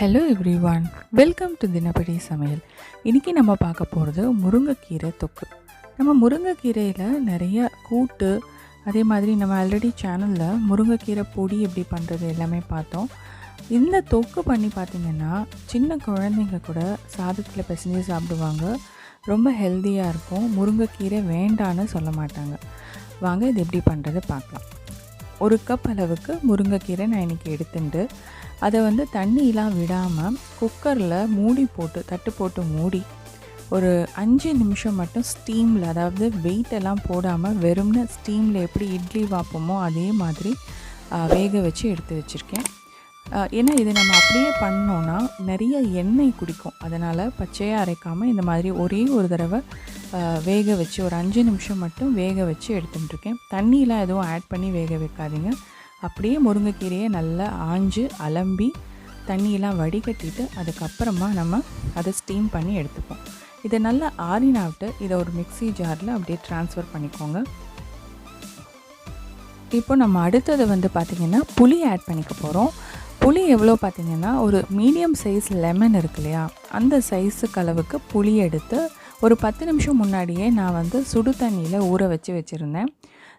Hello everyone, welcome to தினப்படி சமையல். இன்றைக்கி நம்ம பார்க்க போகிறது முருங்கைக்கீரை தொக்கு. நம்ம முருங்கைக்கீரையில் நிறைய கூட்டு, அதே மாதிரி நம்ம ஆல்ரெடி சேனலில் முருங்கைக்கீரை பொடி எப்படி பண்ணுறது எல்லாமே பார்த்தோம். இந்த தொக்கு பண்ணி பார்த்திங்கன்னா சின்ன குழந்தைங்க கூட சாதத்தில் பிசைஞ்சு சாப்பிடுவாங்க. ரொம்ப ஹெல்த்தியாக இருக்கும். முருங்கைக்கீரை வேண்டான்னு சொல்ல மாட்டாங்க. வாங்க இது எப்படி பண்ணுறது பார்க்கலாம். 1 கப் அளவுக்கு முருங்கைக்கீரை நான் இன்றைக்கி எடுத்துட்டு அதை தண்ணியெலாம் விடாமல் குக்கரில் மூடி போட்டு தட்டு போட்டு மூடி ஒரு 5 நிமிஷம் மட்டும் ஸ்டீமில், அதாவது வெயிட்டெல்லாம் போடாமல் வெறும்னு ஸ்டீமில் எப்படி இட்லி வாப்போமோ அதே மாதிரி வேக வச்சு எடுத்து வச்சுருக்கேன். ஏன்னா இது நம்ம அப்படியே பண்ணோன்னா நிறைய எண்ணெய் குடிக்கும். அதனால் பச்சையாக அரைக்காமல் இந்த மாதிரி ஒரே ஒரு தடவை வேக வச்சு ஒரு 5 நிமிஷம் மட்டும் வேக வச்சு எடுத்துட்டுருக்கேன். தண்ணியெலாம் எதுவும் ஆட் பண்ணி வேக வைக்காதீங்க. அப்படியே முருங்கைக்கீரையை நல்லா ஆஞ்சு அலம்பி தண்ணியெல்லாம் வடிகட்டிட்டு அதுக்கப்புறமா நம்ம அதை ஸ்டீம் பண்ணி எடுத்துப்போம். இதை நல்லா ஆறினாவிட்டு இதை ஒரு மிக்ஸி ஜாரில் அப்படியே ட்ரான்ஸ்ஃபர் பண்ணிக்கோங்க. இப்போ நம்ம அடுத்தது பார்த்திங்கன்னா புளி ஆட் பண்ணிக்க போகிறோம். புளி எவ்வளோ பார்த்திங்கன்னா ஒரு மீடியம் சைஸ் லெமன் இருக்கு இல்லையா, அந்த சைஸுக்கு அளவுக்கு புளி எடுத்து ஒரு 10 நிமிஷம் முன்னாடியே நான் சுடு தண்ணியில் ஊற வச்சு வச்சுருந்தேன்.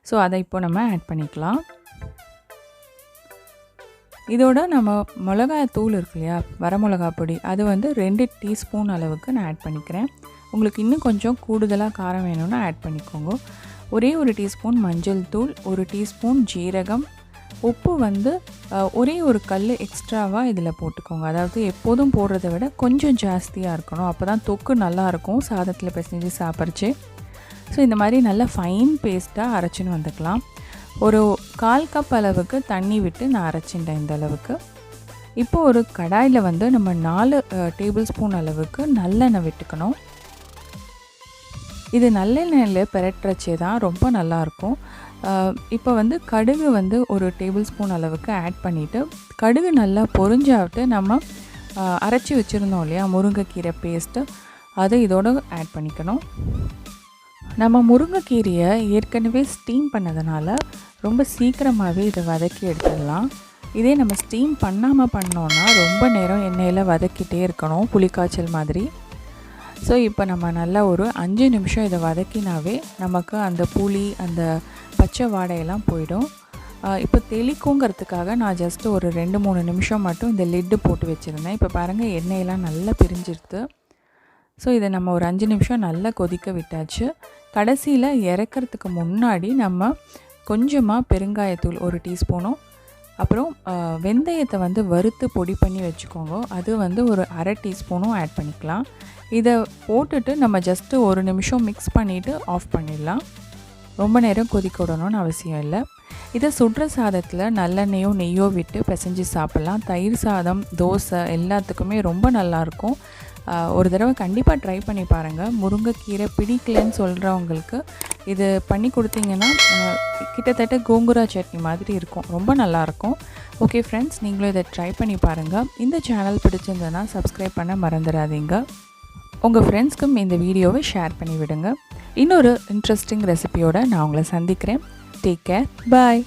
ஸோ அதை இப்போ நம்ம ஆட் பண்ணிக்கலாம். இதோட நம்ம மிளகாய் தூள் இருக்கு இல்லையா, வரமிளகா பொடி, அது 2 டீஸ்பூன் அளவுக்கு நான் ஆட் பண்ணிக்கிறேன். உங்களுக்கு இன்னும் கொஞ்சம் கூடுதலாக காரம் வேணும்னா ஆட் பண்ணிக்கோங்க. ஒரே 1 டீஸ்பூன் மஞ்சள் தூள், 1 டீஸ்பூன் ஜீரகம், உப்பு ஒரே ஒரு கல் எக்ஸ்ட்ராவாக இதில் போட்டுக்கோங்க. அதாவது எப்போதும் போடுறத விட கொஞ்சம் ஜாஸ்தியாக இருக்கணும். அப்போ தான் தொக்கு நல்லாயிருக்கும் சாதத்தில் பிசைஞ்சு சாப்பிட்றச்சு. ஸோ இந்த மாதிரி நல்லா ஃபைன் பேஸ்ட்டாக அரைச்சின்னு வந்துக்கலாம். ஒரு 1/4 கப் அளவுக்கு தண்ணி விட்டு நான் அரைச்சிட்டேன் இந்த அளவுக்கு. இப்போது ஒரு கடாயில் நம்ம 4 டேபிள் ஸ்பூன் அளவுக்கு நல்லெண்ணெய் விட்டுக்கணும். இது நல்லெண்ணெயில் பெரட்டுறச்சே தான் ரொம்ப நல்லாயிருக்கும். இப்போ கடுகு ஒரு டேபிள் ஸ்பூன் அளவுக்கு ஆட் பண்ணிவிட்டு கடுகு நல்லா பொரிஞ்சாவிட்டு நம்ம அரைச்சி வச்சுருந்தோம் இல்லையா முருங்கைக்கீரை பேஸ்ட்டு, அதை இதோடு ஆட் பண்ணிக்கணும். நம்ம முருங்கைக்கீரையை ஏற்கனவே ஸ்டீம் பண்ணதுனால ரொம்ப சீக்கிரமாகவே இதை வதக்கி எடுத்துடலாம். இதே நம்ம ஸ்டீம் பண்ணாமல் பண்ணோன்னா ரொம்ப நேரம் எண்ணெயில் வதக்கிட்டே இருக்கணும், புளிக்காய்ச்சல் மாதிரி. ஸோ இப்போ நம்ம நல்லா ஒரு 5 நிமிஷம் இதை வதக்கினாவே நமக்கு அந்த புளி அந்த பச்சை வாடையெல்லாம் போயிடும். இப்போ தெளிக்குங்கிறதுக்காக நான் ஜஸ்ட்டு ஒரு 2-3 நிமிஷம் மட்டும் இந்த லிட்டு போட்டு வச்சுருந்தேன். இப்போ பாருங்கள் எண்ணெயெல்லாம் நல்லா பிரிஞ்சிருது. ஸோ இதை நம்ம ஒரு 5 நிமிஷம் நல்லா கொதிக்க விட்டாச்சு. கடைசியில் இறக்கிறதுக்கு முன்னாடி நம்ம கொஞ்சமாக பெருங்காயத்தூள் 1 டீஸ்பூனும், அப்புறம் வெந்தயத்தை வறுத்து பொடி பண்ணி வச்சுக்கோங்க, அது ஒரு 1/2 டீஸ்பூனும் ஆட் பண்ணிக்கலாம். இதை போட்டுட்டு நம்ம ஜஸ்ட்டு 1 நிமிஷம் மிக்ஸ் பண்ணிவிட்டு ஆஃப் பண்ணிடலாம். ரொம்ப நேரம் கொதிக்க விடணும்னு அவசியம் இல்லை. இதை சுடுற சாதத்தில் நல்லெண்ணெயோ நெய்யோ விட்டு பிசைஞ்சு சாப்பிட்லாம். தயிர் சாதம், தோசை எல்லாத்துக்குமே ரொம்ப நல்லாயிருக்கும். ஒரு தடவை கண்டிப்பாக ட்ரை பண்ணி பாருங்கள். முருங்கைக்கீரை பிடிக்கலன்னு சொல்கிறவங்களுக்கு இது பண்ணி கொடுத்தீங்கன்னா கிட்டத்தட்ட கோங்குரா சட்னி மாதிரி இருக்கும். ரொம்ப நல்லாயிருக்கும். ஓகே ஃப்ரெண்ட்ஸ், நீங்களும் இதை ட்ரை பண்ணி பாருங்கள். இந்த சேனல் பிடிச்சிருந்ததுன்னா சப்ஸ்கிரைப் பண்ண மறந்துடாதீங்க. உங்கள் ஃப்ரெண்ட்ஸ்க்கும் இந்த வீடியோவை ஷேர் பண்ணி விடுங்க. இன்னொரு இன்ட்ரெஸ்டிங் ரெசிபியோடு நான் உங்களை சந்திக்கிறேன். டேக் கேர், பாய்.